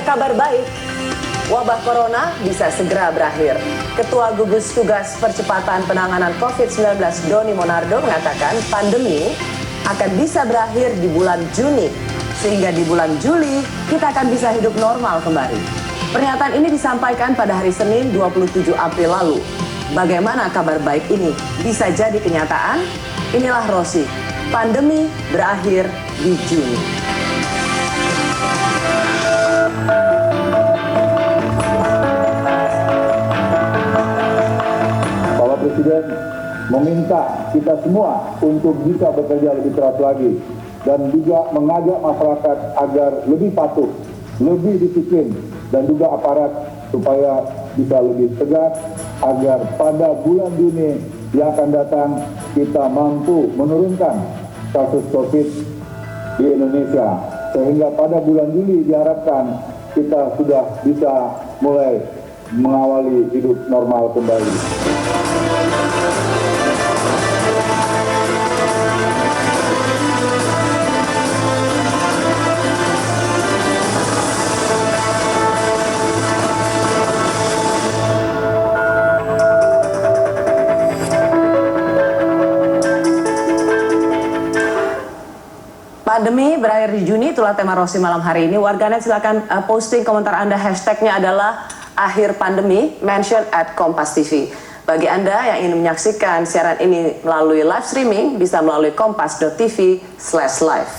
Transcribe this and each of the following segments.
kabar baik. Wabah corona bisa segera berakhir. Ketua Gugus Tugas Percepatan Penanganan COVID-19 Doni Monardo mengatakan pandemi akan bisa berakhir di bulan Juni. Sehingga di bulan Juli kita akan bisa hidup normal kembali. Pernyataan ini disampaikan pada hari Senin 27 April lalu. Bagaimana kabar baik ini bisa jadi kenyataan? Inilah Rosi. Pandemi berakhir di Juni. Bapak Presiden meminta kita semua untuk bisa bekerja lebih keras lagi dan juga mengajak masyarakat agar lebih patuh, lebih disiplin dan juga aparat supaya bisa lebih tegas agar pada bulan Juni yang akan datang kita mampu menurunkan kasus COVID di Indonesia sehingga pada bulan Juli diharapkan kita sudah bisa mulai mengawali hidup normal kembali. Pandemi berakhir di Juni, itulah tema Rosi malam hari ini. Warganet silakan posting komentar Anda, hashtagnya adalah akhir pandemi, mention at Kompas TV. Bagi Anda yang ingin menyaksikan siaran ini melalui live streaming, bisa melalui kompas.tv/live.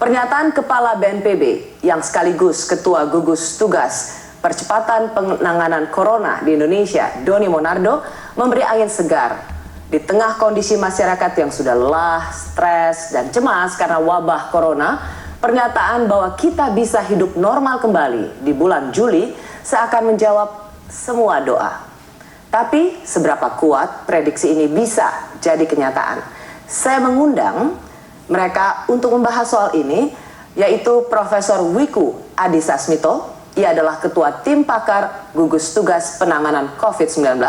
Pernyataan Kepala BNPB yang sekaligus Ketua Gugus Tugas Percepatan Penanganan Corona di Indonesia, Doni Monardo, memberi angin segar di tengah kondisi masyarakat yang sudah lelah, stres, dan cemas karena wabah corona. Pernyataan bahwa kita bisa hidup normal kembali di bulan Juli seakan menjawab semua doa. Tapi seberapa kuat prediksi ini bisa jadi kenyataan? Saya mengundang mereka untuk membahas soal ini, yaitu Profesor Wiku Adhisa Smito. Ia adalah Ketua Tim Pakar Gugus Tugas Penanganan COVID-19.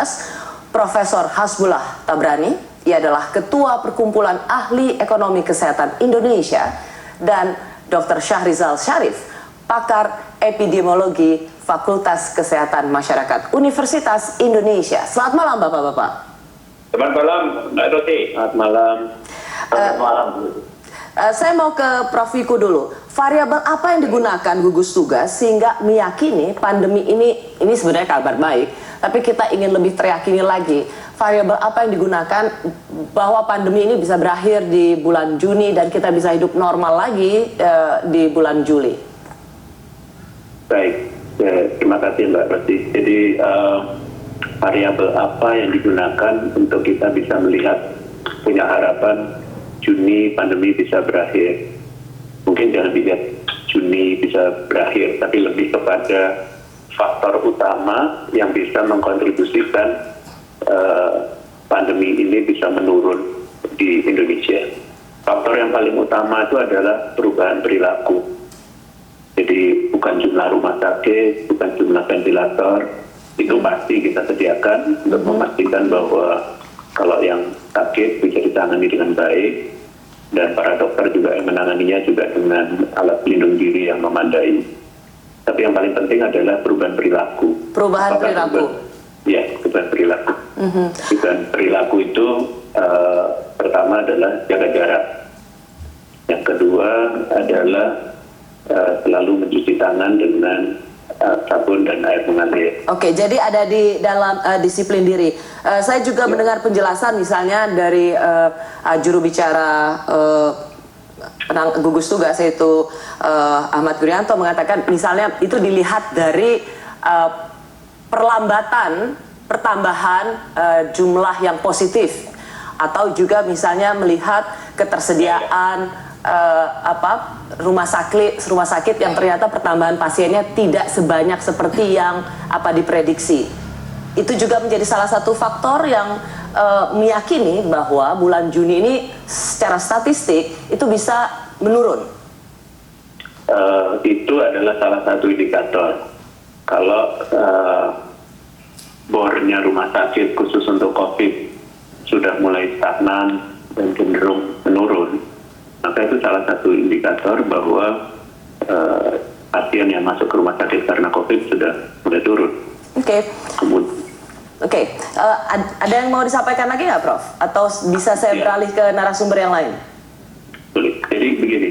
Profesor Hasbullah Tabrani, ia adalah Ketua Perkumpulan Ahli Ekonomi Kesehatan Indonesia, dan Dr. Syahrizal Syarif, pakar epidemiologi Fakultas Kesehatan Masyarakat Universitas Indonesia. Selamat malam Bapak-Bapak. Selamat malam Mbak Rosi. Selamat malam. Selamat malam. Saya mau ke Prof. Wiku dulu. Variabel apa yang digunakan gugus tugas sehingga meyakini pandemi ini sebenarnya kabar baik, tapi kita ingin lebih teriyakini lagi. Variabel apa yang digunakan bahwa pandemi ini bisa berakhir di bulan Juni dan kita bisa hidup normal lagi di bulan Juli? Baik, terima kasih Mbak Rosi. Jadi variabel apa yang digunakan untuk kita bisa melihat punya harapan Juni pandemi bisa berakhir? Mungkin jangan dilihat Juni bisa berakhir, tapi lebih kepada faktor utama yang bisa mengkontribusikan pandemi ini bisa menurun di Indonesia. Faktor yang paling utama itu adalah perubahan perilaku. Jadi bukan jumlah rumah sakit, bukan jumlah ventilator, itu pasti kita sediakan untuk memastikan bahwa kalau yang sakit bisa ditangani dengan baik, dan para dokter juga yang menanganinya juga dengan alat pelindung diri yang memadai. Tapi yang paling penting adalah perubahan perilaku. Perubahan perilaku. Ya, perubahan perilaku. Perubahan perilaku itu pertama adalah jaga jarak. Yang kedua adalah selalu mencuci tangan dengan sabun dan air mengalir. Oke, jadi ada di dalam disiplin diri. Saya juga mendengar penjelasan misalnya dari juru bicara gugus tugas, yaitu Ahmad Gurianto, mengatakan misalnya itu dilihat dari pertambahan jumlah yang positif, atau juga misalnya melihat ketersediaan rumah sakit yang ternyata pertambahan pasiennya tidak sebanyak seperti yang diprediksi. Itu juga menjadi salah satu faktor yang meyakini bahwa bulan Juni ini secara statistik itu bisa menurun. Itu adalah salah satu indikator. Kalau bornya rumah sakit khusus untuk COVID sudah mulai stagnan dan cenderung menurun, maka itu salah satu indikator bahwa pasien yang masuk ke rumah sakit karena COVID sudah mulai turun. Oke. Kemudian Oke, ada yang mau disampaikan lagi nggak, Prof? Atau bisa saya beralih ke narasumber yang lain? boleh. Jadi begini,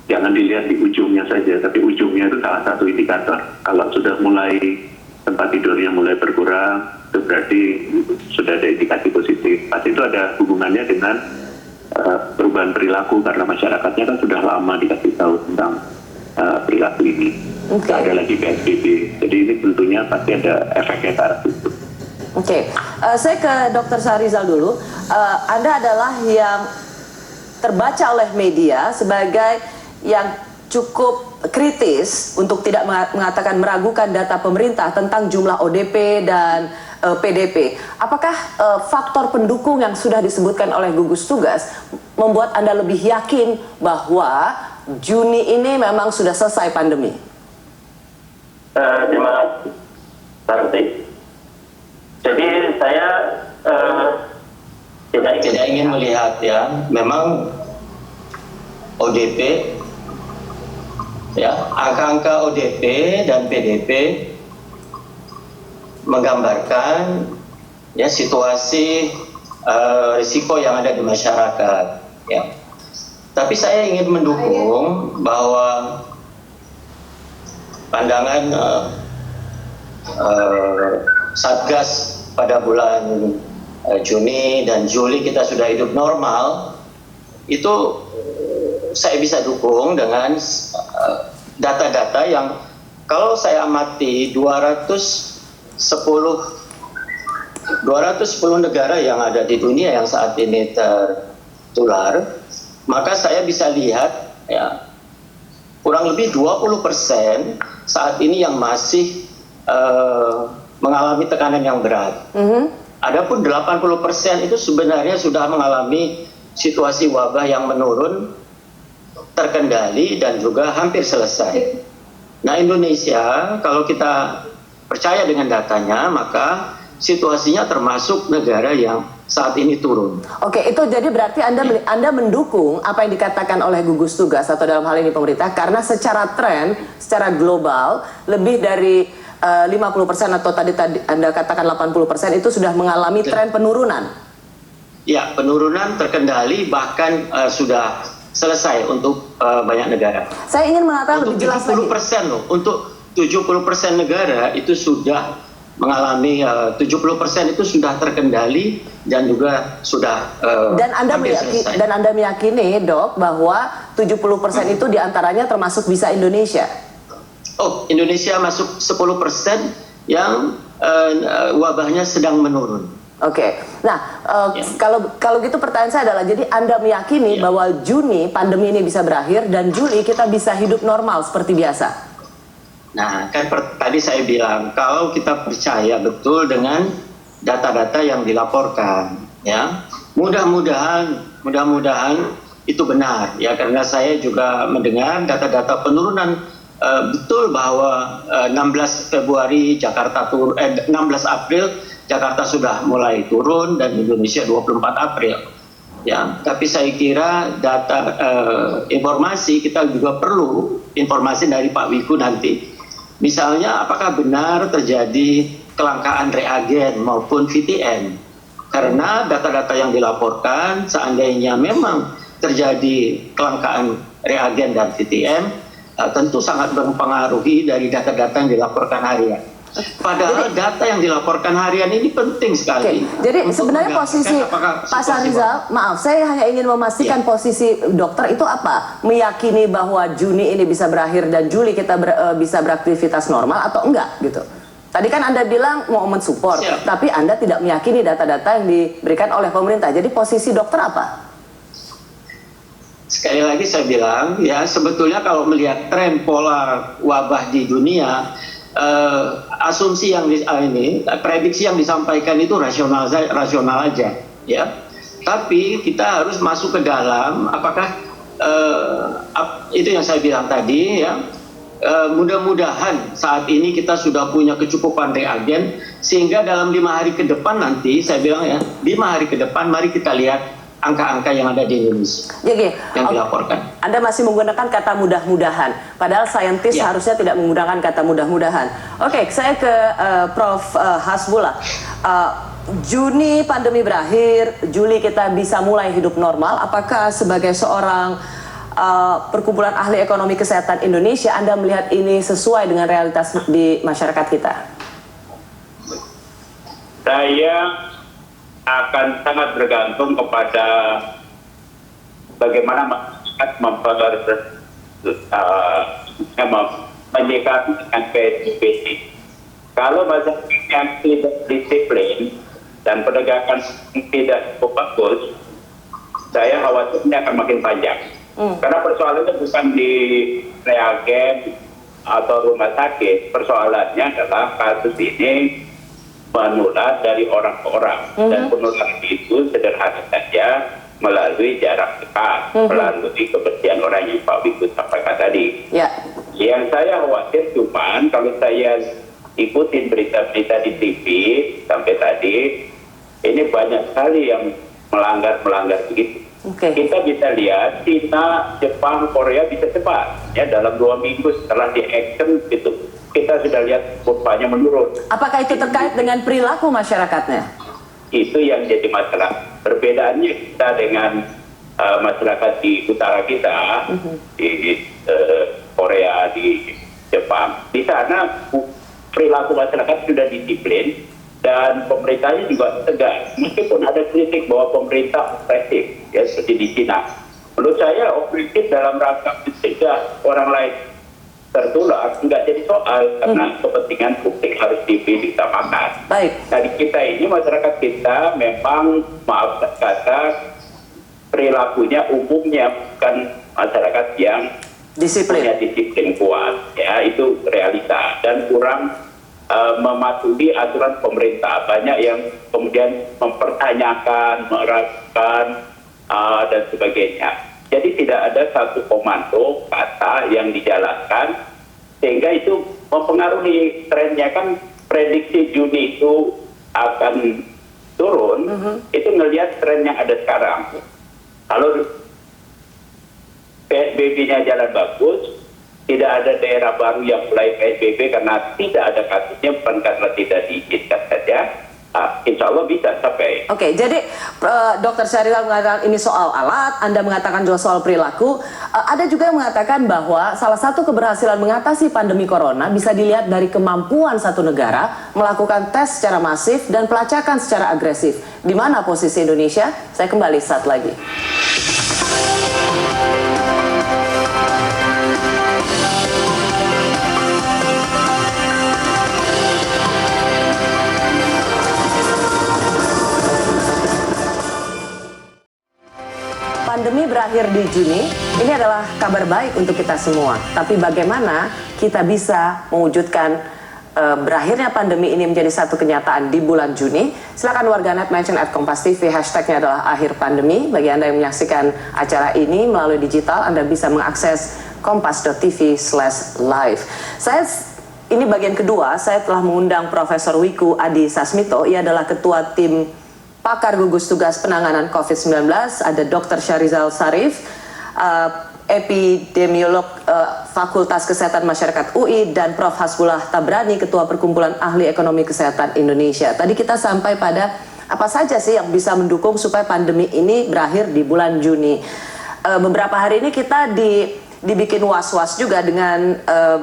jangan dilihat di ujungnya saja, tapi ujungnya itu salah satu indikator. Kalau sudah mulai tempat tidurnya mulai berkurang, itu berarti sudah ada indikasi positif. Pasti itu ada hubungannya dengan perubahan perilaku, karena masyarakatnya kan sudah lama dikasih tahu tentang perilaku ini. Ada lagi PSBB, jadi ini tentunya pasti ada efeknya ke arah situ. Oke, saya ke Dr. Sahrizal dulu. Anda adalah yang terbaca oleh media sebagai yang cukup kritis untuk tidak mengatakan meragukan data pemerintah tentang jumlah ODP dan PDP. Apakah faktor pendukung yang sudah disebutkan oleh gugus tugas membuat Anda lebih yakin bahwa Juni ini memang sudah selesai pandemi? Terima kasih, Sarti. Jadi saya tidak ingin melihat ya, memang ODP, ya, angka-angka ODP dan PDP menggambarkan ya situasi risiko yang ada di masyarakat. Ya. Tapi saya ingin mendukung bahwa pandangan Satgas pada bulan Juni dan Juli kita sudah hidup normal, itu saya bisa dukung dengan data-data yang kalau saya amati 210 negara yang ada di dunia yang saat ini tertular, maka saya bisa lihat ya kurang lebih 20% saat ini yang masih mengalami tekanan yang berat. Adapun 80% itu sebenarnya sudah mengalami situasi wabah yang menurun, terkendali dan juga hampir selesai. Nah, Indonesia kalau kita percaya dengan datanya, maka situasinya termasuk negara yang saat ini turun. Oke, itu jadi berarti Anda mendukung apa yang dikatakan oleh gugus tugas atau dalam hal ini pemerintah, karena secara tren, secara global lebih dari 50% atau tadi Anda katakan 80% itu sudah mengalami tren penurunan. Ya, penurunan terkendali bahkan sudah selesai untuk banyak negara. Saya ingin mengatakan lebih jelas lagi. 70% loh, untuk 70% negara itu sudah mengalami 70% itu sudah terkendali dan juga sudah dan Anda meyakini, Dok, bahwa 70% itu diantaranya termasuk bisa Indonesia. Oh, Indonesia masuk 10% yang wabahnya sedang menurun. Oke. Nah, kalau gitu pertanyaan saya adalah, jadi Anda meyakini bahwa Juni pandemi ini bisa berakhir dan Juli kita bisa hidup normal seperti biasa? Nah, kan tadi saya bilang kalau kita percaya betul dengan data-data yang dilaporkan, ya, mudah-mudahan itu benar, ya, karena saya juga mendengar data-data penurunan betul bahwa 16 April Jakarta sudah mulai turun dan Indonesia 24 April. Ya, tapi saya kira data informasi kita juga perlu informasi dari Pak Wiku nanti. Misalnya apakah benar terjadi kelangkaan reagen maupun VTM? Karena data-data yang dilaporkan seandainya memang terjadi kelangkaan reagen dan VTM, tentu sangat mempengaruhi dari data-data yang dilaporkan harian. Padahal data yang dilaporkan harian ini penting sekali. Jadi sebenarnya posisi Pak Sahrizal, maaf, saya hanya ingin memastikan posisi dokter itu apa? Meyakini bahwa Juni ini bisa berakhir dan Juli kita bisa beraktivitas normal atau enggak gitu? Tadi kan Anda bilang mau mensupport, tapi Anda tidak meyakini data-data yang diberikan oleh pemerintah. Jadi posisi dokter apa? Sekali lagi saya bilang, ya, sebetulnya kalau melihat tren pola wabah di dunia, asumsi yang prediksi yang disampaikan itu rasional aja, ya. Tapi kita harus masuk ke dalam apakah itu yang saya bilang tadi, ya. Mudah-mudahan saat ini kita sudah punya kecukupan reagen sehingga dalam 5 hari ke depan nanti, saya bilang ya, 5 hari ke depan mari kita lihat angka-angka yang ada di Indonesia Jadi, yang dilaporkan. Anda masih menggunakan kata mudah-mudahan, padahal saintis Ya. harusnya tidak menggunakan kata mudah-mudahan. Oke, saya ke Prof. Hasbullah. Juni pandemi berakhir, Juli kita bisa mulai hidup normal. Apakah sebagai seorang perkumpulan ahli ekonomi kesehatan Indonesia, Anda melihat ini sesuai dengan realitas di masyarakat kita? Saya akan sangat bergantung kepada bagaimana masyarakat menyikapi dengan PSBB. Kalau masyarakat yang tidak disiplin dan penegakan tidak cukup bagus, saya khawatirnya akan makin panjang. Karena persoalannya bukan di reagen atau rumah sakit, persoalannya adalah kasus ini menular dari orang ke orang, dan penularan itu sederhana saja melalui jarak dekat, melalui kebersihan orang yang Pak Wiku sampaikan tadi. Ya. Yang saya khawatir cuman kalau saya ikutin berita-berita di TV sampai tadi, ini banyak sekali yang melanggar begitu. Kita bisa lihat China, Jepang, Korea bisa cepat, ya dalam 2 minggu setelah di action itu kita sudah lihat kurvanya menurun. Apakah itu terkait dengan perilaku masyarakatnya? Itu yang jadi masalah. Perbedaannya kita dengan masyarakat di utara kita, di Korea, di Jepang. Di sana perilaku masyarakat sudah disiplin dan pemerintahnya juga tegas. Meskipun ada kritik bahwa pemerintah opresif, ya seperti di China. Menurut saya opresif dalam rangka mencegah orang lain tertular nggak jadi soal, karena kepentingan publik harus diutamakan. Baik. Nah di kita ini, masyarakat kita memang, maaf kata, perilakunya umumnya bukan masyarakat yang punya disiplin kuat, ya itu realita, dan kurang mematuhi aturan pemerintah. Banyak yang kemudian mempertanyakan, meragukan dan sebagainya. Jadi tidak ada satu komando kata yang dijalankan, sehingga itu mempengaruhi trennya. Kan prediksi Juni itu akan turun, itu ngelihat tren yang ada sekarang. Kalau PSBB-nya jalan bagus, tidak ada daerah baru yang mulai PSBB karena tidak ada kasusnya, bukan karena tidak diizinkan saja. Insya Allah bisa sampai. Oke, jadi Dr. Syahril mengatakan ini soal alat, Anda mengatakan juga soal perilaku. Ada juga yang mengatakan bahwa salah satu keberhasilan mengatasi pandemi corona bisa dilihat dari kemampuan satu negara melakukan tes secara masif dan pelacakan secara agresif. Di mana posisi Indonesia? Saya kembali saat lagi. Pandemi berakhir di Juni, ini adalah kabar baik untuk kita semua. Tapi bagaimana kita bisa mewujudkan berakhirnya pandemi ini menjadi satu kenyataan di bulan Juni? Silakan warganet mention @kompas.tv, hashtagnya adalah akhir pandemi. Bagi Anda yang menyaksikan acara ini melalui digital, Anda bisa mengakses kompas.tv/live. Ini bagian kedua, saya telah mengundang Profesor Wiku Adi Sasmito. Ia adalah Ketua Tim Pakar Gugus Tugas Penanganan COVID-19, ada Dr. Syarizal Sarif, epidemiolog Fakultas Kesehatan Masyarakat UI, dan Prof. Hasbullah Tabrani, Ketua Perkumpulan Ahli Ekonomi Kesehatan Indonesia. Tadi kita sampai pada apa saja sih yang bisa mendukung supaya pandemi ini berakhir di bulan Juni. Beberapa hari ini kita dibikin was-was juga dengan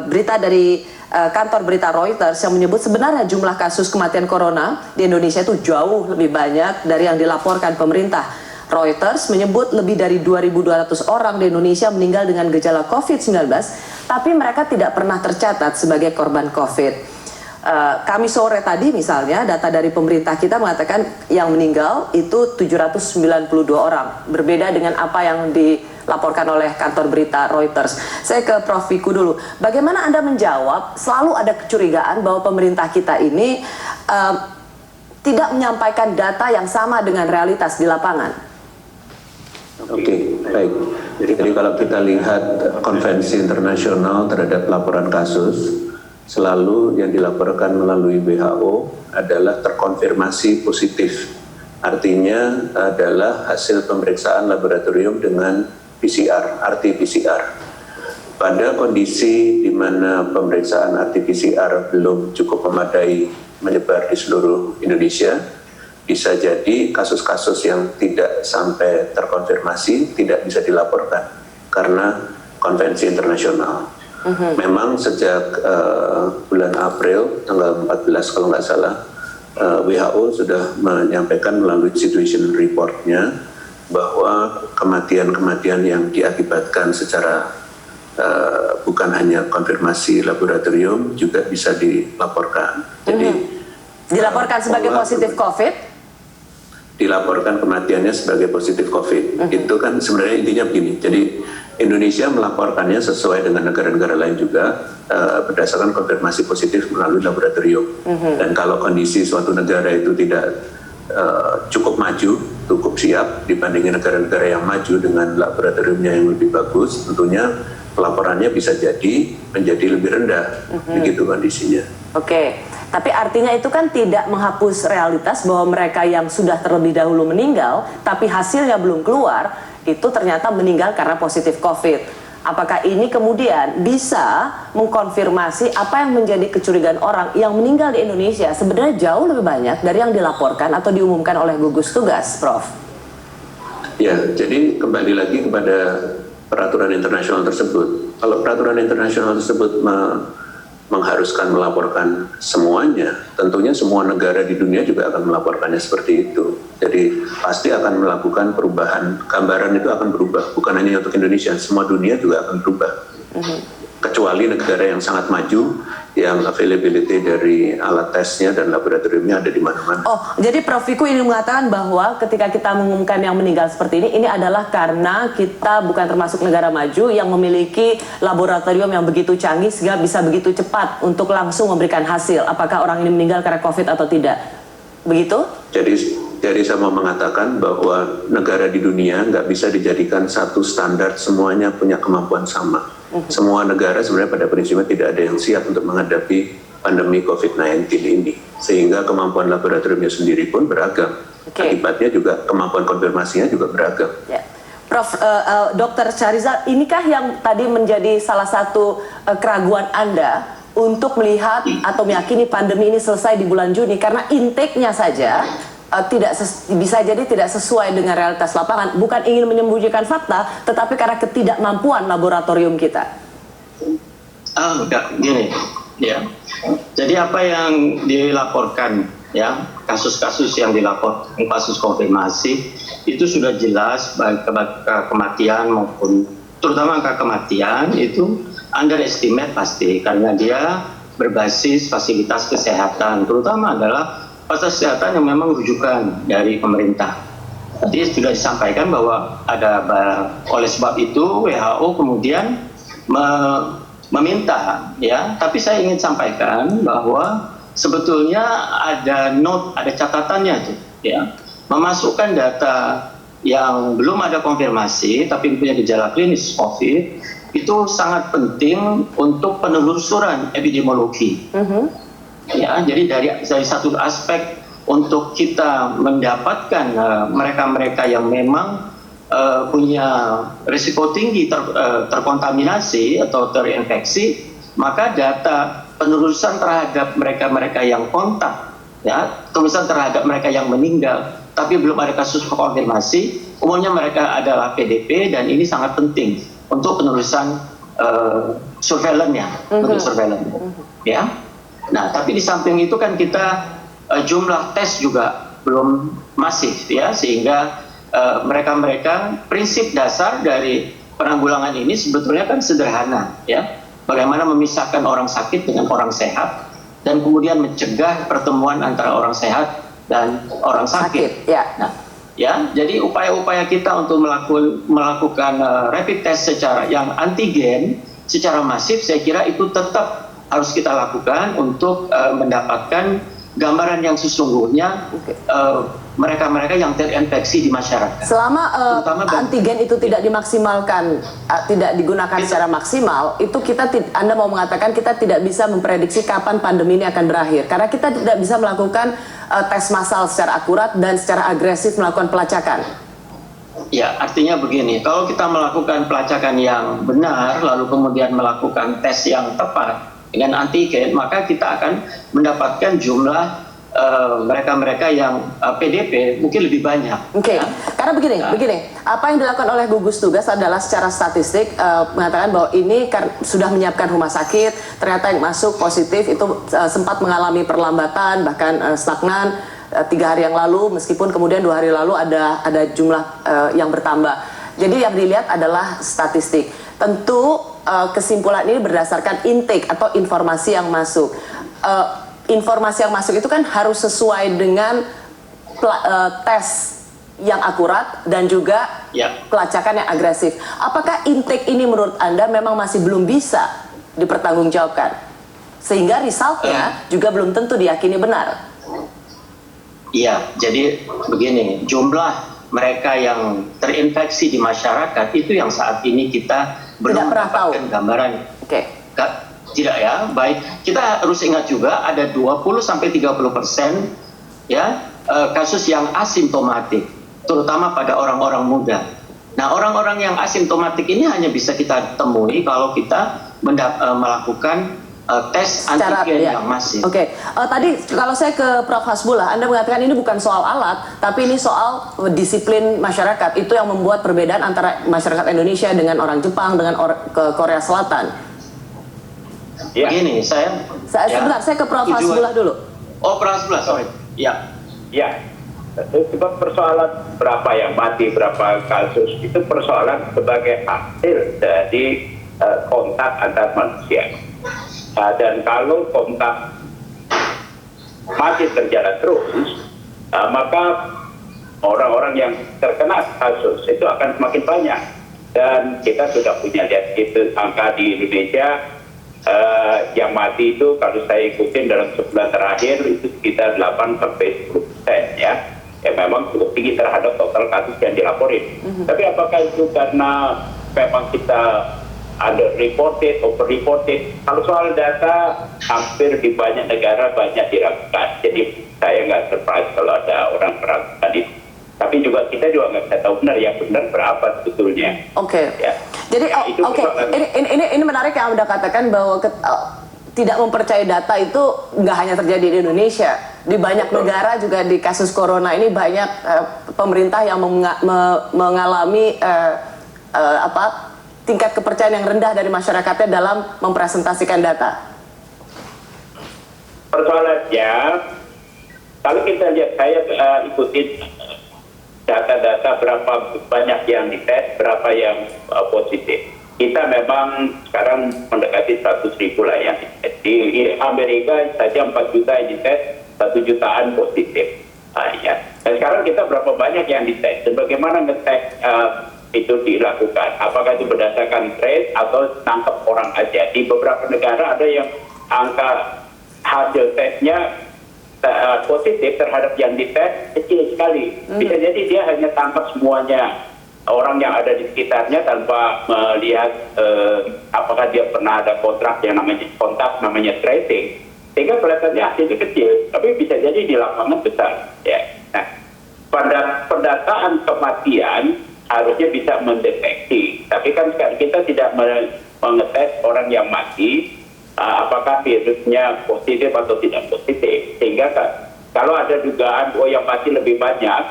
berita dari kantor berita Reuters yang menyebut sebenarnya jumlah kasus kematian corona di Indonesia itu jauh lebih banyak dari yang dilaporkan pemerintah. Reuters menyebut lebih dari 2.200 orang di Indonesia meninggal dengan gejala COVID-19, tapi mereka tidak pernah tercatat sebagai korban COVID. Kami sore tadi misalnya data dari pemerintah kita mengatakan yang meninggal itu 792 orang, berbeda dengan apa yang dilaporkan oleh kantor berita Reuters. Saya ke Prof. Wiku dulu. Bagaimana Anda menjawab selalu ada kecurigaan bahwa pemerintah kita ini tidak menyampaikan data yang sama dengan realitas di lapangan? Oke, baik. Jadi kalau kita lihat konvensi internasional terhadap laporan kasus, selalu yang dilaporkan melalui WHO adalah terkonfirmasi positif Artinya adalah hasil pemeriksaan laboratorium dengan PCR, RT-PCR. Pada kondisi di mana pemeriksaan RT-PCR belum cukup memadai menyebar di seluruh Indonesia, bisa jadi kasus-kasus yang tidak sampai terkonfirmasi tidak bisa dilaporkan karena konvensi internasional. Memang sejak bulan April, tanggal 14 kalau nggak salah, WHO sudah menyampaikan melalui situation report-nya bahwa kematian-kematian yang diakibatkan secara bukan hanya konfirmasi laboratorium juga bisa dilaporkan. Jadi dilaporkan sebagai positif COVID? Dilaporkan kematiannya sebagai positif COVID. Itu kan sebenarnya intinya begini. Jadi Indonesia melaporkannya sesuai dengan negara-negara lain juga berdasarkan konfirmasi positif melalui laboratorium. Dan kalau kondisi suatu negara itu tidak cukup maju, cukup siap dibandingin negara-negara yang maju dengan laboratoriumnya yang lebih bagus, tentunya pelaporannya bisa jadi menjadi lebih rendah. Begitu kondisinya. Oke. Tapi artinya itu kan tidak menghapus realitas bahwa mereka yang sudah terlebih dahulu meninggal, tapi hasilnya belum keluar, itu ternyata meninggal karena positif COVID. Apakah ini kemudian bisa mengkonfirmasi apa yang menjadi kecurigaan orang yang meninggal di Indonesia sebenarnya jauh lebih banyak dari yang dilaporkan atau diumumkan oleh gugus tugas, Prof? Ya, jadi kembali lagi kepada peraturan internasional tersebut. Kalau peraturan internasional tersebut mengharuskan melaporkan semuanya, tentunya semua negara di dunia juga akan melaporkannya seperti itu. Jadi pasti akan melakukan perubahan, gambaran itu akan berubah, bukan hanya untuk Indonesia, semua dunia juga akan berubah. Kecuali negara yang sangat maju, yang availability dari alat tesnya dan laboratoriumnya ada di mana-mana. Oh, jadi Prof Wiku ini mengatakan bahwa ketika kita mengumumkan yang meninggal seperti ini adalah karena kita bukan termasuk negara maju yang memiliki laboratorium yang begitu canggih sehingga bisa begitu cepat untuk langsung memberikan hasil apakah orang ini meninggal karena COVID atau tidak. Begitu? Jadi saya mau mengatakan bahwa negara di dunia nggak bisa dijadikan satu standar semuanya punya kemampuan sama. Semua negara sebenarnya pada prinsipnya tidak ada yang siap untuk menghadapi pandemi COVID-19 ini. Sehingga kemampuan laboratoriumnya sendiri pun beragam. Akibatnya juga kemampuan konfirmasinya juga beragam. Ya. Prof, Dr. Syahrizal, inikah yang tadi menjadi salah satu keraguan Anda untuk melihat atau meyakini pandemi ini selesai di bulan Juni? Karena intake-nya saja bisa jadi tidak sesuai dengan realitas lapangan, bukan ingin menyembunyikan fakta, tetapi karena ketidakmampuan laboratorium kita. Enggak, gini, ya. Jadi apa yang dilaporkan, ya, kasus-kasus yang dilaporkan, kasus konfirmasi, itu sudah jelas baik kematian maupun, terutama angka kematian itu underestimate pasti, karena dia berbasis fasilitas kesehatan, terutama adalah fasilitas kesehatan yang memang rujukan dari pemerintah. Tadi sudah disampaikan bahwa oleh sebab itu WHO kemudian meminta, ya. Tapi saya ingin sampaikan bahwa sebetulnya ada catatannya tuh, ya. Memasukkan data yang belum ada konfirmasi tapi punya gejala klinis COVID itu sangat penting untuk penelusuran epidemiologi. Ya, jadi dari satu aspek untuk kita mendapatkan mereka-mereka yang memang punya risiko tinggi terkontaminasi atau terinfeksi, maka data penelusuran terhadap mereka-mereka yang kontak, ya, penelusuran terhadap mereka yang meninggal, tapi belum ada kasus konfirmasi, umumnya mereka adalah PDP dan ini sangat penting untuk penelusuran surveillance-nya, untuk surveillance, ya. Nah, tapi di samping itu kan kita jumlah tes juga belum masif, ya, sehingga mereka-mereka prinsip dasar dari penanggulangan ini sebetulnya kan sederhana, ya, bagaimana memisahkan orang sakit dengan orang sehat dan kemudian mencegah pertemuan antara orang sehat dan orang sakit. Ya. Nah, ya, jadi upaya-upaya kita untuk melakukan rapid test secara yang antigen secara masif, saya kira itu tetap harus kita lakukan untuk mendapatkan gambaran yang sesungguhnya mereka-mereka yang terinfeksi di masyarakat. Selama Terutama antigen itu tidak dimaksimalkan, tidak digunakan secara maksimal, itu Anda mau mengatakan kita tidak bisa memprediksi kapan pandemi ini akan berakhir, karena kita tidak bisa melakukan tes massal secara akurat dan secara agresif melakukan pelacakan. Ya, artinya begini, kalau kita melakukan pelacakan yang benar, lalu kemudian melakukan tes yang tepat dengan antigen, maka kita akan mendapatkan jumlah mereka-mereka yang PDP mungkin lebih banyak. Oke, karena begini, apa yang dilakukan oleh gugus tugas adalah secara statistik mengatakan bahwa ini sudah menyiapkan rumah sakit, ternyata yang masuk positif itu sempat mengalami perlambatan, bahkan stagnan 3 hari yang lalu, meskipun kemudian 2 hari lalu ada jumlah yang bertambah. Jadi yang dilihat adalah statistik. Tentu kesimpulan ini berdasarkan intake atau informasi yang masuk. Informasi yang masuk itu kan harus sesuai dengan tes yang akurat dan juga pelacakan yang agresif. Apakah intake ini menurut Anda memang masih belum bisa dipertanggungjawabkan? Sehingga resultnya juga belum tentu diyakini benar. Iya, jadi begini, jumlah mereka yang terinfeksi di masyarakat itu yang saat ini kita belum mendapatkan gambaran. Oke. Tidak ya, baik. Kita harus ingat juga ada 20-30% ya kasus yang asimptomatik, terutama pada orang-orang muda. Nah, orang-orang yang asimptomatik ini hanya bisa kita temui kalau kita melakukan tes antigen yang masif. Oke. Tadi kalau saya ke Prof. Hasbullah, Anda mengatakan ini bukan soal alat, tapi ini soal disiplin masyarakat. Itu yang membuat perbedaan antara masyarakat Indonesia dengan orang Jepang, dengan Korea Selatan. Begini, sebentar, saya ke Prof. Hasbullah dulu. Oh, Prof. Hasbullah, sorry. Ya. Sebab persoalan berapa yang mati, berapa kasus, itu persoalan sebagai hasil dari kontak antar manusia. Dan kalau kontak masih terjalan terus, maka orang-orang yang terkena kasus itu akan semakin banyak. Dan kita sudah punya lihat itu angka di Indonesia yang mati itu kalau saya ikutin dalam sebulan terakhir itu sekitar 8-10% ya. Ya memang cukup tinggi terhadap total kasus yang dilaporin. Tapi apakah itu karena memang kita under-reported, over-reported? Kalau soal data, hampir di banyak negara banyak diragukan. Jadi saya nggak surprise kalau ada orang meragukan itu. Tapi juga kita juga nggak bisa tahu benar yang benar berapa sebetulnya. Oke. Ya. Jadi ini menarik yang Anda katakan bahwa tidak mempercayai data itu nggak hanya terjadi di Indonesia. Di banyak negara juga di kasus corona ini banyak pemerintah yang mengalami tingkat kepercayaan yang rendah dari masyarakatnya dalam mempresentasikan data. Persoalannya, kalau kita lihat, saya ikutin data-data berapa banyak yang dites, berapa yang positif. Kita memang sekarang mendekati 100.000 lah yang dites. Di Amerika saja 4 juta yang dites, 1 jutaan positif. Ya. Dan sekarang kita berapa banyak yang dites, dan bagaimana ngetes itu dilakukan? Apakah itu berdasarkan trace atau tangkap orang aja? Di beberapa negara ada yang angka hasil tesnya positif terhadap yang dites kecil sekali. Bisa jadi dia hanya tangkap semuanya orang yang ada di sekitarnya tanpa melihat apakah dia pernah ada kontak namanya tracing, sehingga kelihatannya hasilnya kecil, tapi bisa jadi di lapangan besar. Ya. Nah, pada pendataan kematian harusnya bisa mendeteksi, tapi kan sekarang kita tidak mengetes orang yang mati apakah virusnya positif atau tidak positif, sehingga kalau ada dugaan yang mati lebih banyak,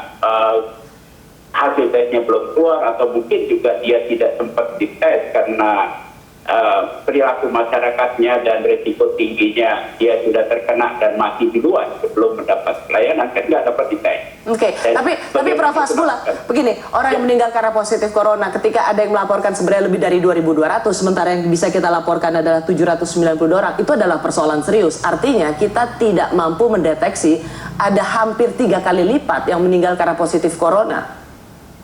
hasil tesnya belum keluar, atau mungkin juga dia tidak sempat dites karena perilaku masyarakatnya dan risiko tingginya dia sudah terkena dan mati duluan sebelum mendapat pelayanan, kan nggak dapat dites. Oke, tapi Prof. Hasbullah, begini, orang yang meninggal karena positif corona, ketika ada yang melaporkan sebenarnya lebih dari 2.200, sementara yang bisa kita laporkan adalah 792 orang, itu adalah persoalan serius. Artinya kita tidak mampu mendeteksi ada hampir 3 kali lipat yang meninggal karena positif corona.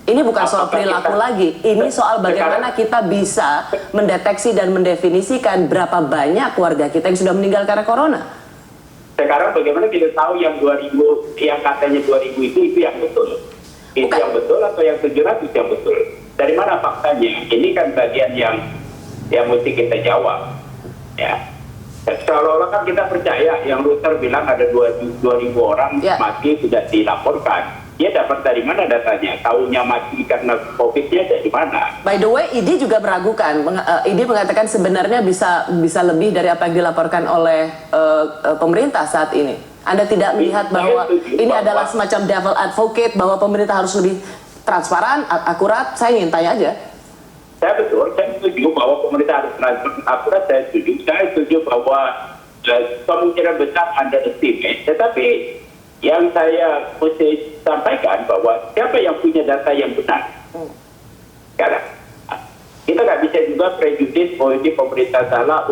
Ini bukan soal perilaku lagi, ini soal bagaimana kita bisa mendeteksi dan mendefinisikan berapa banyak keluarga kita yang sudah meninggal karena corona. Sekarang bagaimana kita tahu yang 2000, yang katanya 2000 itu yang betul? Itu Bukan. yang betul atau yang 700 yang betul? Dari mana faktanya? Ini kan bagian yang mesti kita jawab. Ya. Seolah-olah kan kita percaya yang Reuters bilang ada 2.000 orang mati sudah dilaporkan. Dia dapat dari mana datanya? Tahunya mati karena COVID-nya dari mana? By the way, ID juga meragukan. ID mengatakan sebenarnya bisa lebih dari apa yang dilaporkan oleh pemerintah saat ini. Anda tidak melihat bahwa ini adalah semacam devil advocate, bahwa pemerintah harus lebih transparan, akurat? Saya ingin tanya aja. Saya setuju bahwa pemerintah harus transparan, akurat. Saya setuju bahwa kemungkinan besar underestimate. Tetapi yang saya mesti sampaikan bahwa siapa yang punya data yang benar. Sekarang kita nggak bisa juga prejudis bahwa ini pemerintah salah,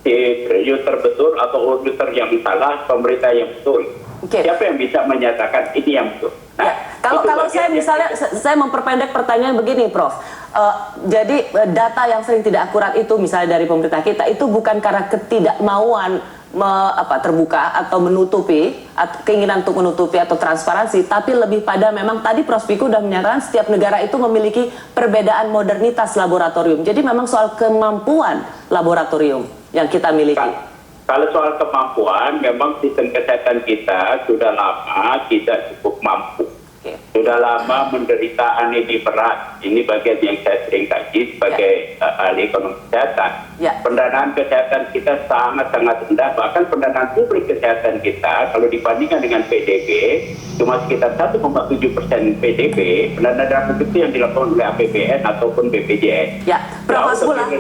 Reuters betul, atau Reuters yang salah, pemerintah yang betul. Siapa yang bisa menyatakan ini yang betul? Nah, kalau saya misalnya, saya memperpendek pertanyaan begini, Prof. Jadi data yang sering tidak akurat itu misalnya dari pemerintah kita itu bukan karena ketidakmauan terbuka atau menutupi, keinginan untuk menutupi atau transparansi, tapi lebih pada memang tadi Prof. Wiku sudah menyatakan setiap negara itu memiliki perbedaan modernitas laboratorium. Jadi memang soal kemampuan laboratorium yang kita miliki. Kalau soal kemampuan, memang sistem kesehatan kita sudah lama tidak cukup mampu. Sudah lama menderita anemia berat. Ini bagian yang saya sering kaji sebagai ahli ekonomi kesehatan. Pendanaan kesehatan kita sangat-sangat rendah. Bahkan pendanaan publik kesehatan kita, kalau dibandingkan dengan PDB, cuma sekitar 1,7% PDB. Pendanaan publik itu yang dilakukan oleh APBN ataupun BPJS. Ya, Prof. Hasbullah,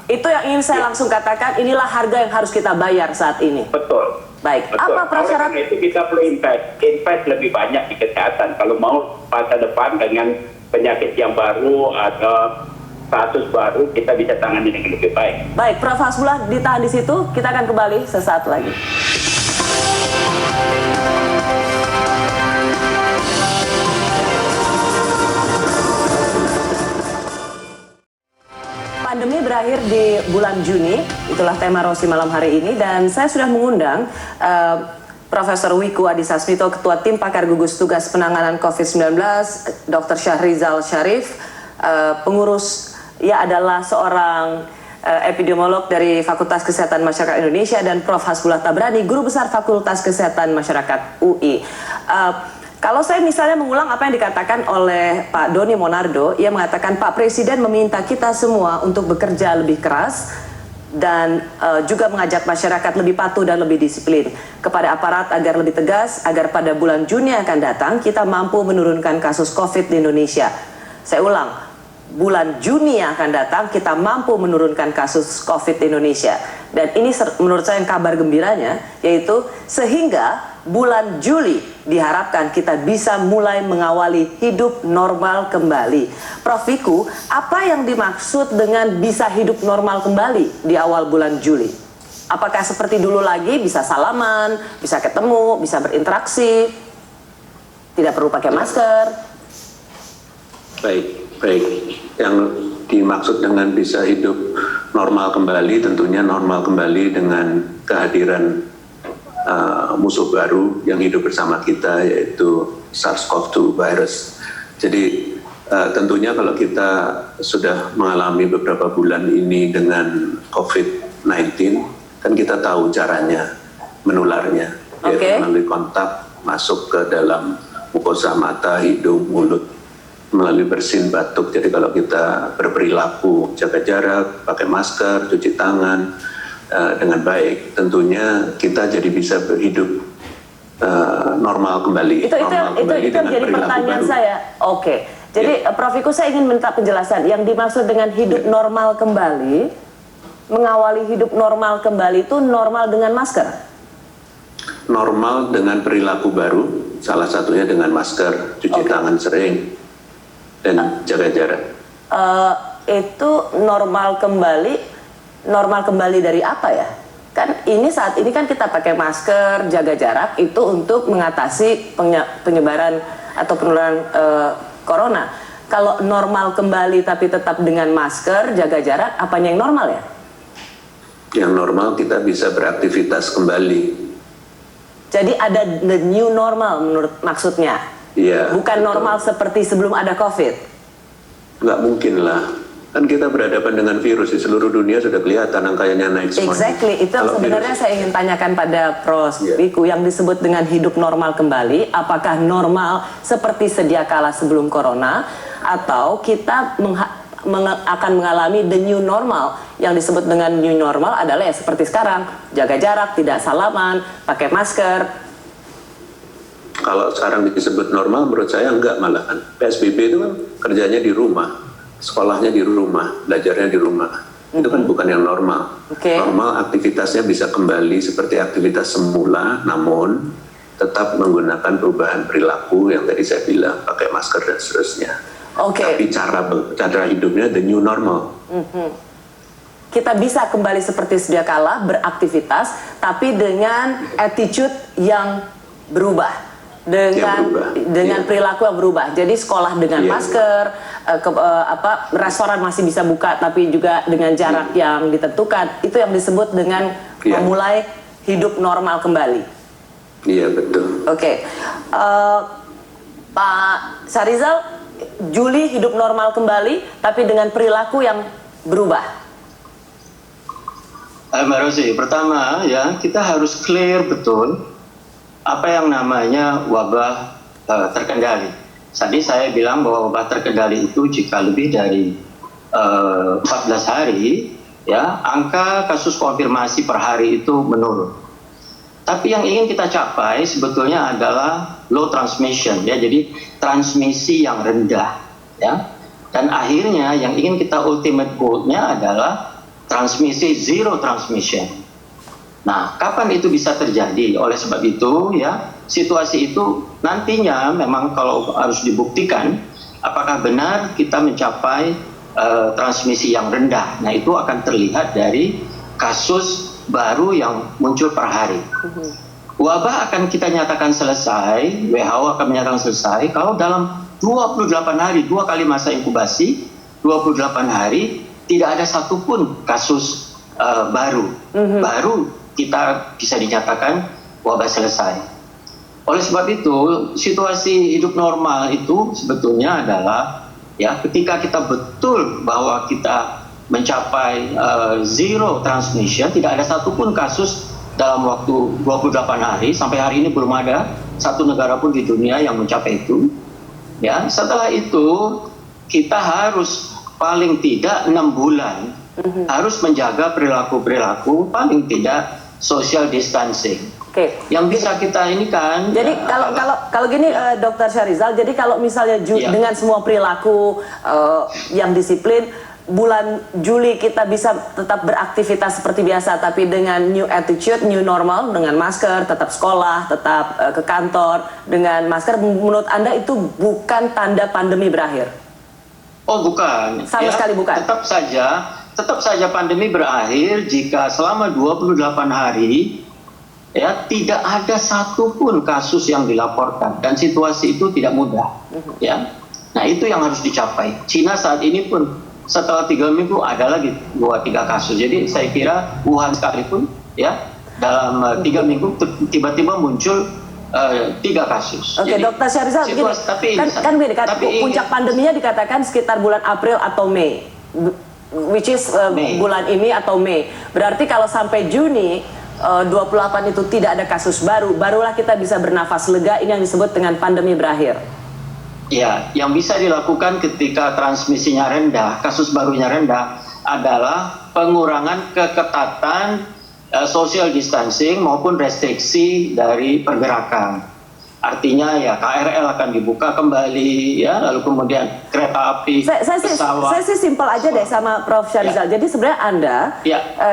itu yang ingin saya langsung katakan, inilah harga yang harus kita bayar saat ini. Betul. Baik, betul. Apa prasyarat? Oleh karena itu kita perlu invest lebih banyak di kesehatan kalau mau masa depan dengan penyakit yang baru atau kasus baru kita bisa tangani dengan lebih baik. Baik, Prof. Hasbullah ditahan di situ, kita akan kembali sesaat lagi. Pandemi berakhir di bulan Juni, itulah tema Rosi malam hari ini, dan saya sudah mengundang Profesor Wiku Adhisa Smito, Ketua Tim Pakar Gugus Tugas Penanganan COVID-19, Dr. Syahrizal Syarif, pengurus, adalah seorang epidemiolog dari Fakultas Kesehatan Masyarakat Indonesia, dan Prof. Hasbullah Tabrani, Guru Besar Fakultas Kesehatan Masyarakat UI. Kalau saya misalnya mengulang apa yang dikatakan oleh Pak Doni Monardo, ia mengatakan Pak Presiden meminta kita semua untuk bekerja lebih keras dan juga mengajak masyarakat lebih patuh dan lebih disiplin kepada aparat agar lebih tegas, agar pada bulan Juni akan datang kita mampu menurunkan kasus COVID di Indonesia. Saya ulang, bulan Juni yang akan datang kita mampu menurunkan kasus COVID di Indonesia. Dan ini menurut saya yang kabar gembiranya, yaitu sehingga bulan Juli diharapkan kita bisa mulai mengawali hidup normal kembali. Prof. Wiku, apa yang dimaksud dengan bisa hidup normal kembali di awal bulan Juli? Apakah seperti dulu lagi bisa salaman, bisa ketemu, bisa berinteraksi, tidak perlu pakai masker? Baik. Yang dimaksud dengan bisa hidup normal kembali, tentunya normal kembali dengan kehadiran musuh baru yang hidup bersama kita, yaitu SARS-CoV-2 virus. Jadi tentunya kalau kita sudah mengalami beberapa bulan ini dengan COVID-19, kan kita tahu caranya menularnya, yaitu melalui kontak masuk ke dalam mukosa mata, hidung, mulut, melalui bersin, batuk. Jadi kalau kita berperilaku jaga jarak, pakai masker, cuci tangan dengan baik, tentunya kita jadi bisa berhidup normal kembali. Itu jadi pertanyaan baru. Saya. Oke. Jadi Prof. Wiku, saya ingin minta penjelasan. Yang dimaksud dengan hidup normal kembali, mengawali hidup normal kembali itu normal dengan masker? Normal dengan perilaku baru, salah satunya dengan masker, cuci tangan sering, dan jaga jarak. Itu normal kembali dari apa ya? Kan ini saat ini kan kita pakai masker, jaga jarak itu untuk mengatasi penyebaran atau penularan corona. Kalau normal kembali tapi tetap dengan masker, jaga jarak, apanya yang normal ya? Yang normal kita bisa beraktivitas kembali. Jadi ada the new normal menurut maksudnya? Iya. Bukan normal seperti sebelum ada COVID? Nggak mungkin lah. Kan kita berhadapan dengan virus di seluruh dunia sudah kelihatan angkanya naik semua. Exactly, itu yang sebenarnya saya ingin tanyakan pada Prof. Wiku, yang disebut dengan hidup normal kembali, apakah normal seperti sedia kala sebelum corona, atau kita akan mengalami the new normal? Yang disebut dengan new normal adalah ya seperti sekarang, jaga jarak, tidak salaman, pakai masker. Kalau sekarang disebut normal, menurut saya enggak, malahan. PSBB itu kan kerjanya di rumah, sekolahnya di rumah, belajarnya di rumah. Itu kan bukan yang normal. Normal aktivitasnya bisa kembali seperti aktivitas semula, namun tetap menggunakan perubahan perilaku yang tadi saya bilang, pakai masker dan seterusnya. Tapi cara hidupnya the new normal. Kita bisa kembali seperti sedia kala, beraktivitas, tapi dengan attitude yang berubah. Dengan perilaku yang berubah. Jadi sekolah dengan masker, restoran masih bisa buka tapi juga dengan jarak yang ditentukan. Itu yang disebut dengan memulai hidup normal kembali. Iya, betul. Oke. Pak Syarizal, Juli hidup normal kembali tapi dengan perilaku yang berubah. Mbak Rosi, pertama ya kita harus clear betul apa yang namanya wabah terkendali. Tadi saya bilang bahwa wabah terkendali itu jika lebih dari 14 hari, ya angka kasus konfirmasi per hari itu menurun. Tapi yang ingin kita capai sebetulnya adalah low transmission, ya, jadi transmisi yang rendah, ya. Dan akhirnya yang ingin kita ultimate goal-nya adalah transmisi zero transmission. Nah, kapan itu bisa terjadi? Oleh sebab itu, ya, situasi itu nantinya memang kalau harus dibuktikan apakah benar kita mencapai transmisi yang rendah. Nah, itu akan terlihat dari kasus baru yang muncul per hari. Wabah akan kita nyatakan selesai, WHO akan menyatakan selesai kalau dalam 28 hari, 2 kali masa inkubasi, 28 hari, tidak ada satupun kasus baru. Baru kita bisa dinyatakan wabah selesai. Oleh sebab itu, situasi hidup normal itu sebetulnya adalah ya ketika kita betul bahwa kita mencapai zero transmission, tidak ada satupun kasus dalam waktu 28 hari, sampai hari ini belum ada satu negara pun di dunia yang mencapai itu. Ya, setelah itu kita harus paling tidak 6 bulan harus menjaga perilaku-perilaku paling tidak social distancing. Yang bisa kita ini kan. Jadi kalau gini Dr. Syarizal, jadi kalau misalnya dengan semua perilaku yang disiplin, bulan Juli kita bisa tetap beraktivitas seperti biasa, tapi dengan new attitude, new normal, dengan masker, tetap sekolah, tetap ke kantor dengan masker. Menurut Anda itu bukan tanda pandemi berakhir? Oh, bukan. Sama sekali bukan. Tetap saja pandemi berakhir jika selama 28 hari ya tidak ada satupun kasus yang dilaporkan, dan situasi itu tidak mudah. Ya, nah itu yang harus dicapai. Cina saat ini pun setelah 3 minggu ada lagi 2-3 kasus. Jadi saya kira Wuhan sekalipun ya dalam 3 minggu tiba-tiba muncul 3 kasus. Oke, Dr. Syarizal, puncak pandeminya dikatakan sekitar bulan April atau Mei, which is bulan ini atau Mei. Berarti kalau sampai Juni 28 itu tidak ada kasus baru, barulah kita bisa bernafas lega. Ini yang disebut dengan pandemi berakhir. Ya, yang bisa dilakukan ketika transmisinya rendah, kasus barunya rendah, adalah pengurangan keketatan social distancing maupun restriksi dari pergerakan. Artinya ya KRL akan dibuka kembali, ya, lalu kemudian kereta api, pesawat. Saya sih simpel aja deh sama Prof. Syarizal. Jadi sebenarnya Anda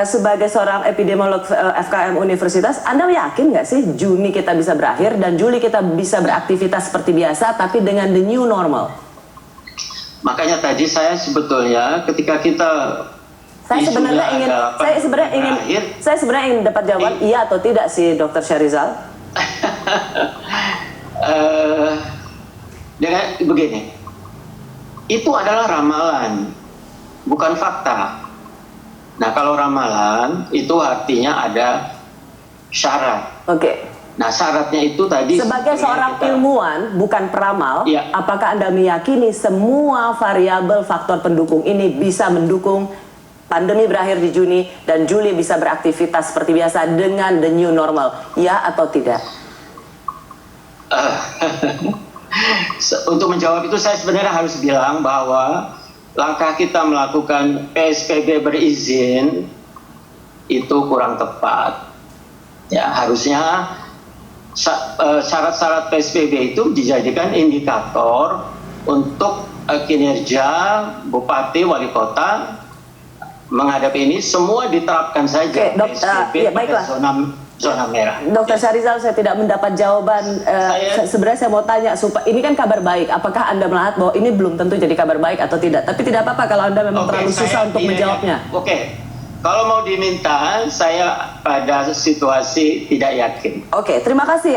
sebagai seorang epidemiolog FKM Universitas, Anda yakin nggak sih Juni kita bisa berakhir dan Juli kita bisa beraktivitas seperti biasa tapi dengan the new normal? Makanya tadi saya sebetulnya ketika kita saya sebenarnya ingin dapat jawaban iya atau tidak sih Dr. Syarizal. Dengan begini, itu adalah ramalan, bukan fakta. Nah, kalau ramalan itu artinya ada syarat. Nah, syaratnya itu tadi sebagai seorang ilmuwan, bukan peramal, Ya. apakah Anda meyakini semua variabel faktor pendukung ini bisa mendukung pandemi berakhir di Juni dan Juli bisa beraktivitas seperti biasa dengan the new normal? Ya atau tidak? Untuk menjawab itu saya sebenarnya harus bilang bahwa langkah kita melakukan PSBB berizin itu kurang tepat. Ya, harusnya syarat-syarat PSBB itu dijadikan indikator untuk kinerja bupati, wali kota menghadapi ini. Semua diterapkan saja PSBB pada zona merah. Dr. Syahrizal, saya tidak mendapat jawaban. Sebenarnya saya mau tanya, ini kan kabar baik. Apakah Anda melihat bahwa ini belum tentu jadi kabar baik atau tidak? Tapi tidak apa-apa kalau Anda memang terlalu susah untuk menjawabnya. Kalau mau diminta, saya pada situasi tidak yakin. Terima kasih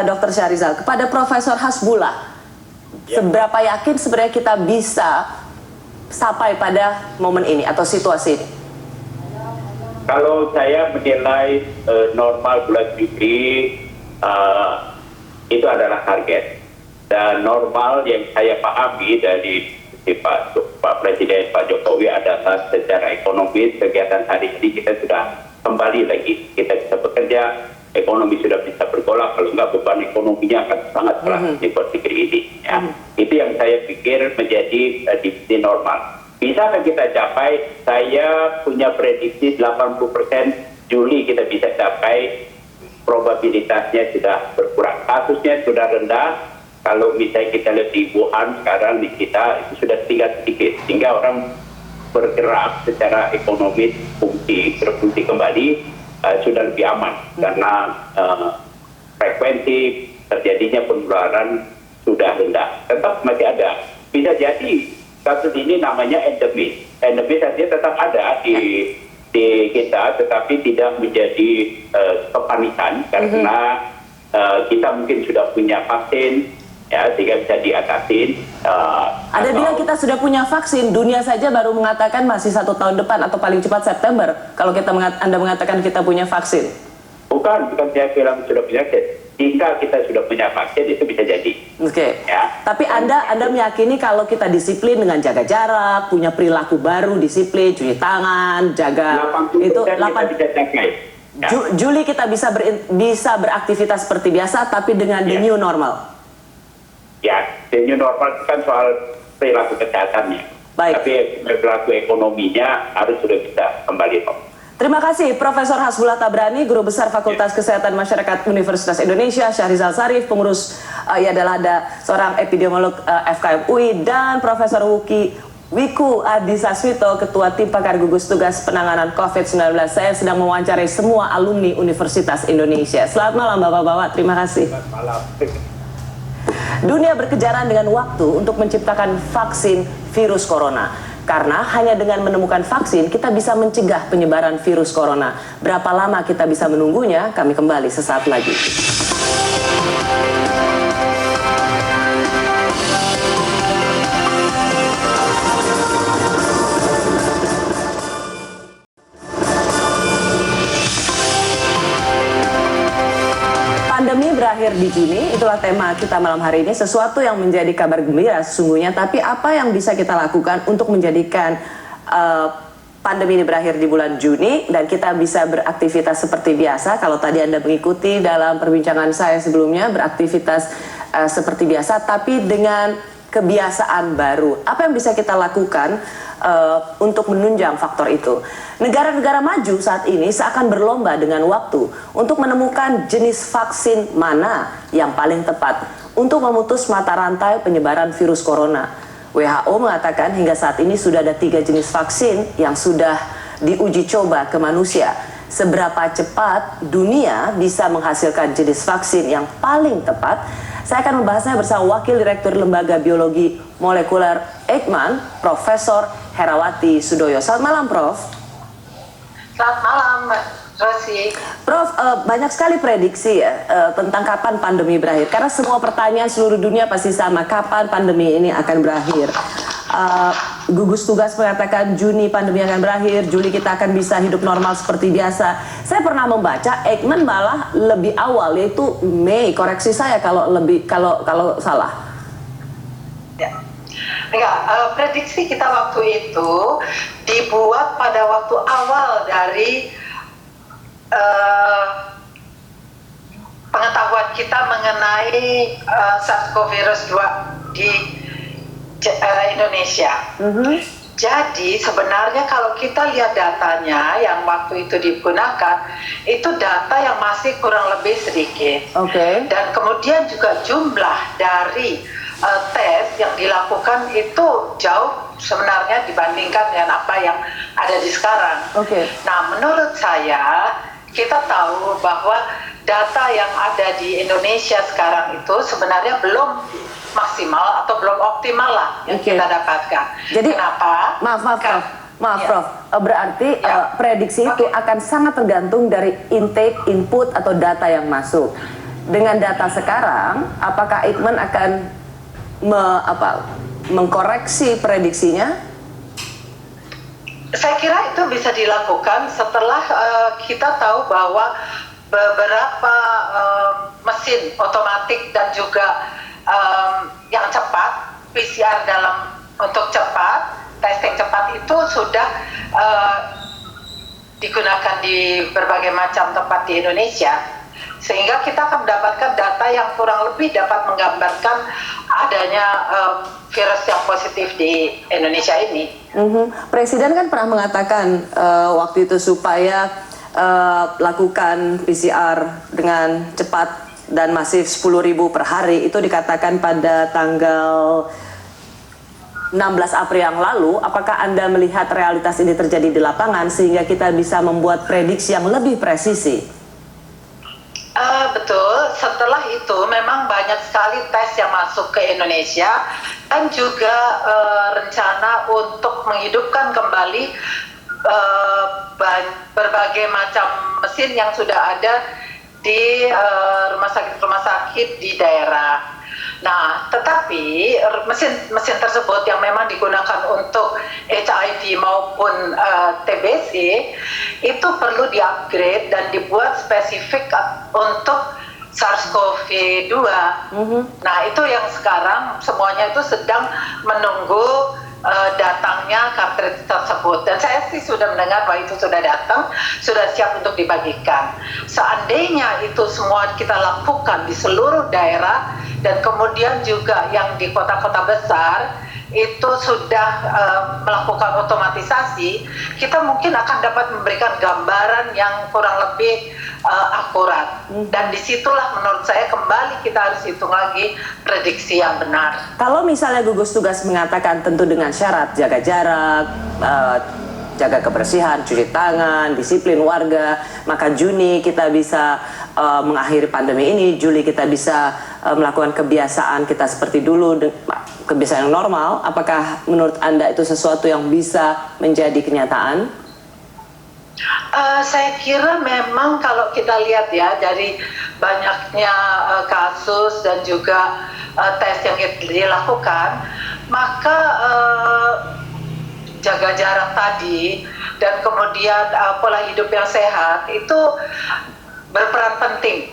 Dr. Syahrizal. Kepada Profesor Hasbullah, seberapa yakin sebenarnya kita bisa sampai pada momen ini atau situasi ini? Kalau saya menilai normal bulan Juli itu adalah target. Dan normal yang saya pahami dari Pak Presiden Pak Jokowi adalah secara ekonomis kegiatan hari ini kita sudah kembali lagi. Kita bisa bekerja, ekonomi sudah bisa bergolak, kalau nggak beban ekonominya akan sangat berat di negeri ini. Ya. Itu yang saya pikir menjadi divisi normal. Bisakah kita capai? Saya punya prediksi 80% Juli kita bisa capai. Probabilitasnya sudah berkurang. Kasusnya sudah rendah. Kalau misalnya kita lihat di Wuhan sekarang di kita itu sudah tinggal sedikit. Sehingga orang bergerak secara ekonomis berfungsi kembali sudah lebih aman. Karena frekuensi terjadinya penularan sudah rendah. Tetap masih ada. Bisa jadi kasus ini namanya endemis. Endemis artinya tetap ada di kita, tetapi tidak menjadi kepanikan karena kita mungkin sudah punya vaksin, ya, sehingga bisa diatasin. Ada bilang kita sudah punya vaksin, dunia saja baru mengatakan masih 1 tahun depan atau paling cepat September. Kalau Anda mengatakan kita punya vaksin. Bukan saya bilang sudah punya vaksin. Jika kita sudah punya vaksin itu bisa jadi. Ya. Tapi Anda meyakini kalau kita disiplin dengan jaga jarak, punya perilaku baru, disiplin, cuci tangan, jaga itu 8 Juli kita bisa beraktivitas seperti biasa tapi dengan the new normal. Ya, the new normal itu kan soal perilaku kesehatannya. Baik. Tapi perilaku ekonominya harus sudah bisa kembali. Terima kasih Profesor Hasbullah Tabrani, Guru Besar Fakultas Kesehatan Masyarakat Universitas Indonesia, Syahrizal Sarif, pengurus ia adalah seorang epidemiolog FKM UI, dan Profesor Wiku Adhisa Smito, Ketua Tim Pakar Gugus Tugas Penanganan COVID-19. Saya sedang mewawancarai semua alumni Universitas Indonesia. Selamat malam Bapak-Bapak, terima kasih. Selamat malam. Dunia berkejaran dengan waktu untuk menciptakan vaksin virus corona. Karena hanya dengan menemukan vaksin, kita bisa mencegah penyebaran virus corona. Berapa lama kita bisa menunggunya? Kami kembali sesaat lagi. Pandemi berakhir di Juni, itulah tema kita malam hari ini. Sesuatu yang menjadi kabar gembira sesungguhnya, tapi apa yang bisa kita lakukan untuk menjadikan pandemi ini berakhir di bulan Juni dan kita bisa beraktivitas seperti biasa? Kalau tadi Anda mengikuti dalam perbincangan saya sebelumnya, beraktivitas seperti biasa tapi dengan kebiasaan baru. Apa yang bisa kita lakukan untuk menunjang faktor itu? Negara-negara maju saat ini seakan berlomba dengan waktu untuk menemukan jenis vaksin mana yang paling tepat untuk memutus mata rantai penyebaran virus corona. WHO mengatakan hingga saat ini sudah ada 3 jenis vaksin yang sudah diuji coba ke manusia. Seberapa cepat dunia bisa menghasilkan jenis vaksin yang paling tepat? Saya akan membahasnya bersama Wakil Direktur Lembaga Biologi Molekuler Eijkman, Profesor Herawati Sudoyo. Selamat malam, Prof. Selamat malam, Mbak Rosi. Prof, banyak sekali prediksi ya tentang kapan pandemi berakhir. Karena semua pertanyaan seluruh dunia pasti sama, kapan pandemi ini akan berakhir. gugus tugas mengatakan Juni pandemi akan berakhir, Juli kita akan bisa hidup normal seperti biasa. Saya pernah membaca Eijkman malah lebih awal, yaitu Mei. Koreksi saya kalau salah. Ya. Enggak, prediksi kita waktu itu dibuat pada waktu awal dari pengetahuan kita mengenai SARS-CoV-2 di Indonesia. Jadi sebenarnya kalau kita lihat datanya yang waktu itu digunakan, itu data yang masih kurang lebih sedikit. Dan kemudian juga jumlah dari tes yang dilakukan itu jauh sebenarnya dibandingkan dengan apa yang ada di sekarang. Nah, menurut saya kita tahu bahwa data yang ada di Indonesia sekarang itu sebenarnya belum maksimal atau belum optimal lah yang kita dapatkan. Jadi, kenapa? Maaf, Prof. Berarti prediksi itu akan sangat tergantung dari intake, input atau data yang masuk. Dengan data sekarang, apakah Eijkman akan mengkoreksi prediksinya? Saya kira itu bisa dilakukan setelah kita tahu bahwa beberapa mesin otomatik dan juga yang cepat, PCR untuk cepat, testing cepat itu sudah digunakan di berbagai macam tempat di Indonesia, sehingga kita akan mendapatkan data yang kurang lebih dapat menggambarkan adanya virus yang positif di Indonesia ini. Presiden kan pernah mengatakan waktu itu supaya lakukan PCR dengan cepat dan masif 10.000 per hari, itu dikatakan pada tanggal 16 April yang lalu. Apakah Anda melihat realitas ini terjadi di lapangan sehingga kita bisa membuat prediksi yang lebih presisi? Betul, setelah itu memang banyak sekali tes yang masuk ke Indonesia dan juga rencana untuk menghidupkan kembali berbagai macam mesin yang sudah ada di rumah sakit di daerah. Nah, tetapi mesin tersebut yang memang digunakan untuk HIV maupun TBC itu perlu di-upgrade dan dibuat spesifik untuk SARS-CoV-2. Nah, itu yang sekarang semuanya itu sedang menunggu datangnya cartridge tersebut, dan saya sih sudah mendengar bahwa itu sudah datang, sudah siap untuk dibagikan. Seandainya itu semua kita lakukan di seluruh daerah dan kemudian juga yang di kota-kota besar itu sudah melakukan otomatisasi, kita mungkin akan dapat memberikan gambaran yang kurang lebih akurat. Dan disitulah menurut saya kembali kita harus hitung lagi prediksi yang benar. Kalau misalnya gugus tugas mengatakan tentu dengan syarat jaga jarak, jaga kebersihan, cuci tangan, disiplin warga, maka Juni kita bisa mengakhiri pandemi ini, Juli kita bisa melakukan kebiasaan kita seperti dulu, kebiasaan yang normal. Apakah menurut Anda itu sesuatu yang bisa menjadi kenyataan? Saya kira memang kalau kita lihat ya dari banyaknya kasus dan juga tes yang dilakukan, maka jaga jarak tadi dan kemudian pola hidup yang sehat itu berperan penting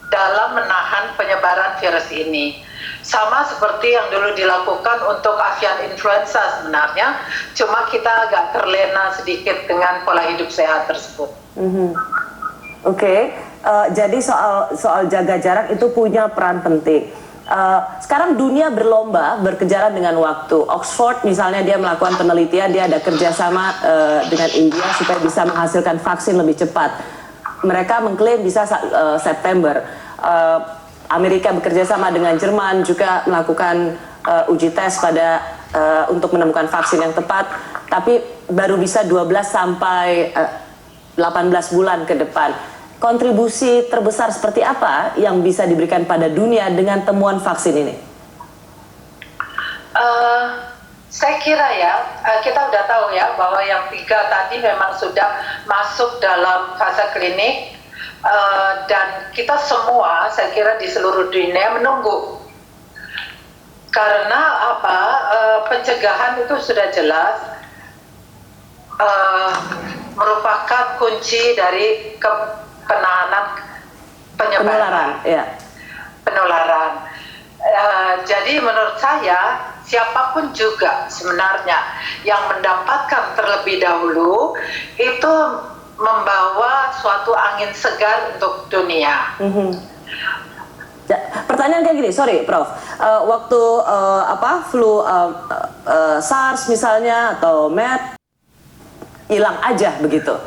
dalam menahan penyebaran virus ini. Sama seperti yang dulu dilakukan untuk avian influenza sebenarnya, cuma kita agak terlena sedikit dengan pola hidup sehat tersebut. Jadi soal jaga jarak itu punya peran penting. Sekarang dunia berlomba berkejaran dengan waktu. Oxford misalnya dia melakukan penelitian, dia ada kerjasama dengan India supaya bisa menghasilkan vaksin lebih cepat. Mereka mengklaim bisa September. Amerika bekerja sama dengan Jerman juga melakukan uji tes untuk menemukan vaksin yang tepat, tapi baru bisa 12 sampai 18 bulan ke depan. Kontribusi terbesar seperti apa yang bisa diberikan pada dunia dengan temuan vaksin ini? Saya kira ya, kita udah tahu ya bahwa yang 3 tadi memang sudah masuk dalam fase klinik. Dan kita semua saya kira di seluruh dunia menunggu karena pencegahan itu sudah jelas merupakan kunci dari penanganan penyebaran penularan. Jadi menurut saya siapapun juga sebenarnya yang mendapatkan terlebih dahulu itu membawa suatu angin segar untuk dunia. Pertanyaan kayak gini, sorry Prof, waktu flu SARS misalnya atau MERS hilang aja begitu,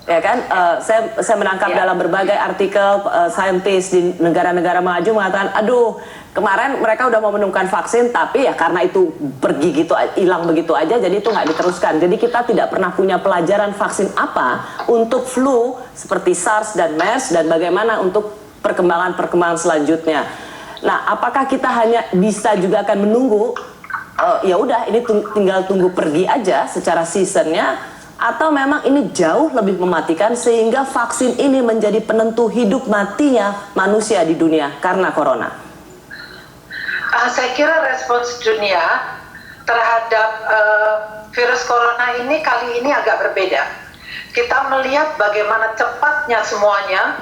ya kan? Saya menangkap dalam berbagai artikel saintis di negara-negara maju mengatakan, aduh kemarin mereka udah mau menemukan vaksin tapi ya karena itu pergi gitu hilang begitu aja, jadi itu nggak diteruskan. Jadi kita tidak pernah punya pelajaran vaksin apa untuk flu seperti SARS dan MERS dan bagaimana untuk perkembangan selanjutnya. Nah, apakah kita hanya bisa juga akan menunggu ya udah ini tinggal tunggu pergi aja secara seasonnya, atau memang ini jauh lebih mematikan sehingga vaksin ini menjadi penentu hidup matinya manusia di dunia karena corona? Saya kira respons dunia terhadap virus corona ini kali ini agak berbeda. Kita melihat bagaimana cepatnya semuanya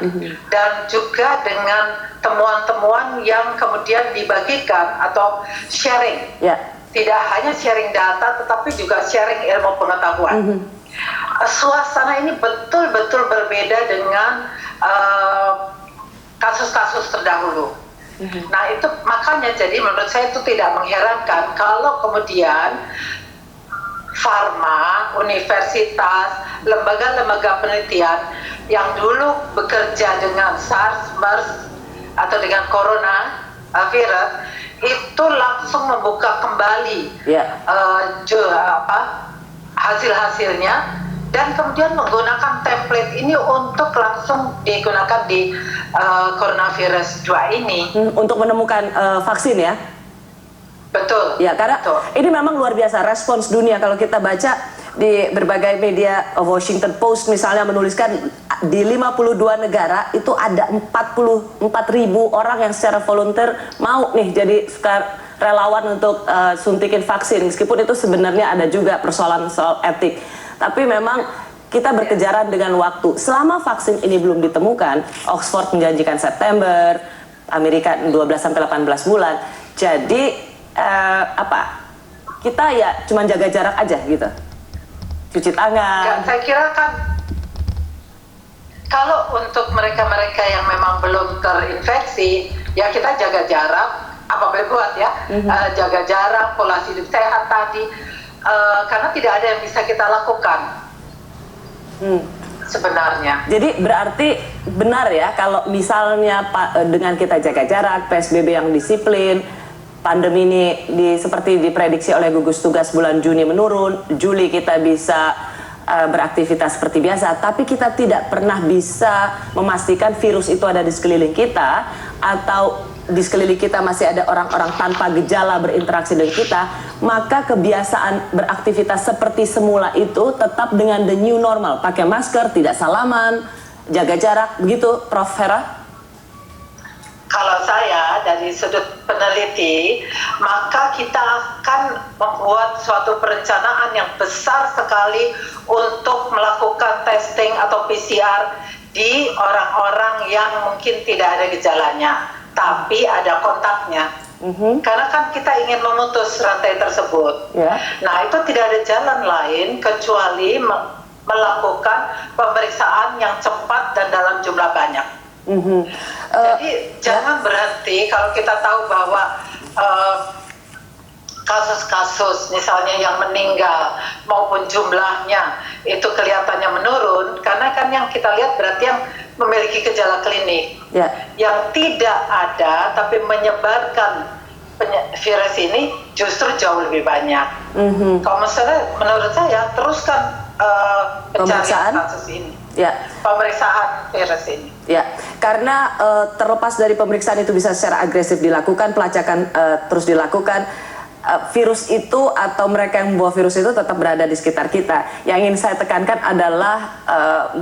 dan juga dengan temuan-temuan yang kemudian dibagikan atau sharing. Tidak hanya sharing data tetapi juga sharing ilmu pengetahuan. Suasana ini betul-betul berbeda dengan kasus-kasus terdahulu. Nah itu makanya jadi menurut saya itu tidak mengherankan kalau kemudian farma, universitas, lembaga-lembaga penelitian yang dulu bekerja dengan SARS, MERS atau dengan corona virus itu langsung membuka kembali hasil-hasilnya dan kemudian menggunakan template ini untuk langsung digunakan di coronavirus 2 ini untuk menemukan vaksin ya. Betul. Ya, karena ini memang luar biasa respons dunia. Kalau kita baca di berbagai media, Washington Post misalnya menuliskan di 52 negara itu ada 44.000 orang yang secara volunteer mau nih jadi relawan untuk suntikin vaksin. Meskipun itu sebenarnya ada juga persoalan soal etik. Tapi memang kita berkejaran dengan waktu. Selama vaksin ini belum ditemukan, Oxford menjanjikan September, Amerika 12-18 bulan. Jadi kita ya cuma jaga jarak aja gitu, cuci tangan. Saya kira kan kalau untuk mereka-mereka yang memang belum terinfeksi ya kita jaga jarak, apa boleh buat ya, jaga jarak, pola hidup sehat tadi, karena tidak ada yang bisa kita lakukan sebenarnya. Jadi berarti benar ya kalau misalnya dengan kita jaga jarak, PSBB yang disiplin, pandemi ini seperti diprediksi oleh gugus tugas bulan Juni menurun, Juli kita bisa beraktivitas seperti biasa, tapi kita tidak pernah bisa memastikan virus itu ada di sekeliling kita atau di sekeliling kita masih ada orang-orang tanpa gejala berinteraksi dengan kita, maka kebiasaan beraktivitas seperti semula itu tetap dengan the new normal, pakai masker, tidak salaman, jaga jarak, begitu Prof. Hera? Kalau saya dari sudut peneliti, maka kita akan membuat suatu perencanaan yang besar sekali untuk melakukan testing atau PCR di orang-orang yang mungkin tidak ada gejalanya, tapi ada kontaknya. Karena kan kita ingin memutus rantai tersebut. Nah itu tidak ada jalan lain kecuali melakukan pemeriksaan yang cepat dan dalam jumlah banyak. Jadi jangan berhenti kalau kita tahu bahwa kasus-kasus misalnya yang meninggal maupun jumlahnya itu kelihatannya menurun, karena kan yang kita lihat berarti yang memiliki gejala klinik yang tidak ada tapi menyebarkan virus ini justru jauh lebih banyak. Kalau misalnya menurut saya teruskan pencarian kasus ini, pemeriksaan virus ini. Ya, karena terlepas dari pemeriksaan itu bisa secara agresif dilakukan, pelacakan terus dilakukan, virus itu atau mereka yang membawa virus itu tetap berada di sekitar kita. Yang ingin saya tekankan adalah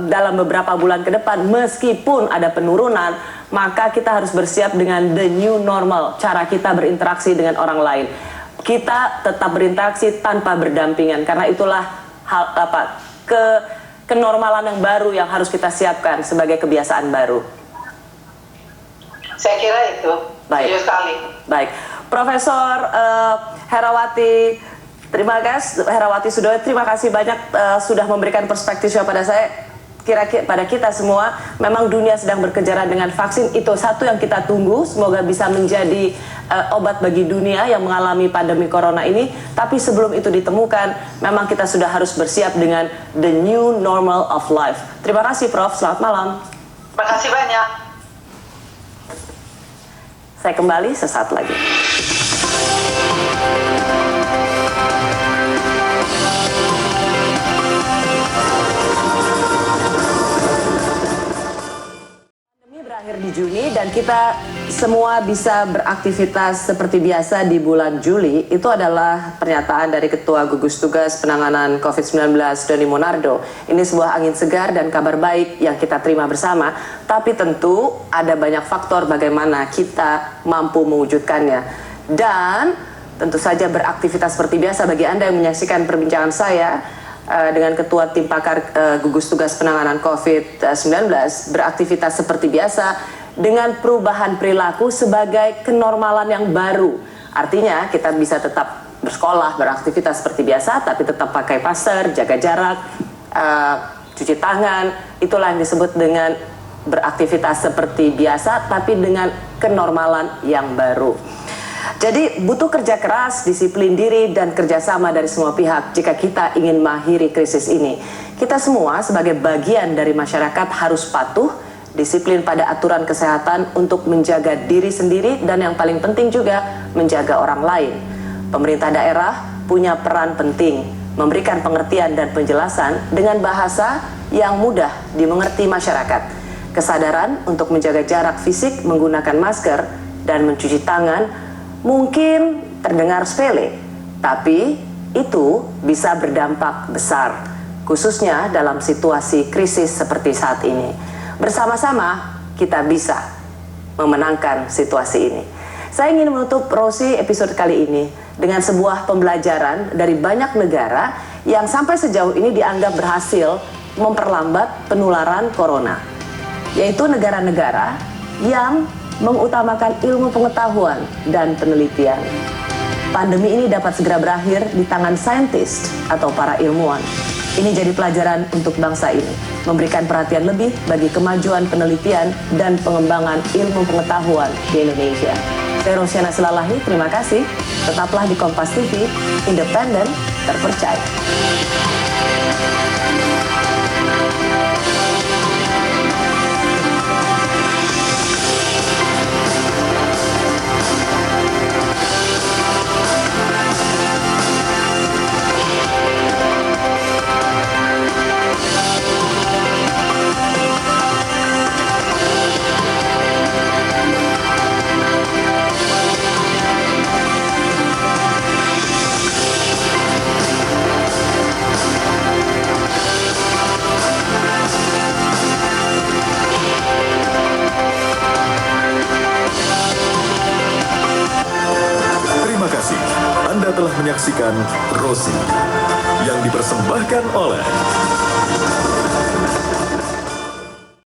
dalam beberapa bulan ke depan, meskipun ada penurunan, maka kita harus bersiap dengan the new normal, cara kita berinteraksi dengan orang lain. kita tetap berinteraksi tanpa berdampingan, karena itulah kenormalan yang baru yang harus kita siapkan sebagai kebiasaan baru. Saya kira itu. Baik. Setuju sekali. Baik, Profesor Herawati, terima kasih. Herawati Sudoyo, terima kasih banyak sudah memberikan perspektifnya pada saya. Kira-kira pada kita semua, memang dunia sedang berkejaran dengan vaksin. Itu satu yang kita tunggu, semoga bisa menjadi obat bagi dunia yang mengalami pandemi corona ini. Tapi sebelum itu ditemukan, memang kita sudah harus bersiap dengan the new normal of life. Terima kasih Prof, selamat malam. Terima kasih banyak. Saya kembali sesaat lagi. Berakhir di Juni dan kita semua bisa beraktivitas seperti biasa di bulan Juli. Itu adalah pernyataan dari Ketua Gugus Tugas Penanganan COVID-19 Doni Monardo. Ini sebuah angin segar dan kabar baik yang kita terima bersama. Tapi tentu ada banyak faktor bagaimana kita mampu mewujudkannya. Dan tentu saja beraktivitas seperti biasa bagi Anda yang menyaksikan perbincangan saya dengan Ketua Tim Pakar Gugus Tugas Penanganan COVID-19, beraktivitas seperti biasa dengan perubahan perilaku sebagai kenormalan yang baru. Artinya kita bisa tetap bersekolah, beraktivitas seperti biasa, tapi tetap pakai masker, jaga jarak, cuci tangan. Itulah yang disebut dengan beraktivitas seperti biasa, tapi dengan kenormalan yang baru. Jadi butuh kerja keras, disiplin diri, dan kerjasama dari semua pihak jika kita ingin mengakhiri krisis ini. Kita semua sebagai bagian dari masyarakat harus patuh, disiplin pada aturan kesehatan untuk menjaga diri sendiri dan yang paling penting juga menjaga orang lain. Pemerintah daerah punya peran penting, memberikan pengertian dan penjelasan dengan bahasa yang mudah dimengerti masyarakat. Kesadaran untuk menjaga jarak fisik, menggunakan masker, dan mencuci tangan mungkin terdengar sepele, tapi itu bisa berdampak besar, khususnya dalam situasi krisis seperti saat ini. Bersama-sama kita bisa memenangkan situasi ini. Saya ingin menutup Rosi episode kali ini dengan sebuah pembelajaran dari banyak negara yang sampai sejauh ini dianggap berhasil memperlambat penularan corona, yaitu negara-negara yang mengutamakan ilmu pengetahuan dan penelitian. Pandemi ini dapat segera berakhir di tangan saintis atau para ilmuwan. Ini jadi pelajaran untuk bangsa ini, memberikan perhatian lebih bagi kemajuan penelitian dan pengembangan ilmu pengetahuan di Indonesia. Saya Rosyana Silalahi, terima kasih. Tetaplah di Kompas TV, independen, terpercaya. Terima kasih. Anda telah menyaksikan Rosi yang dipersembahkan oleh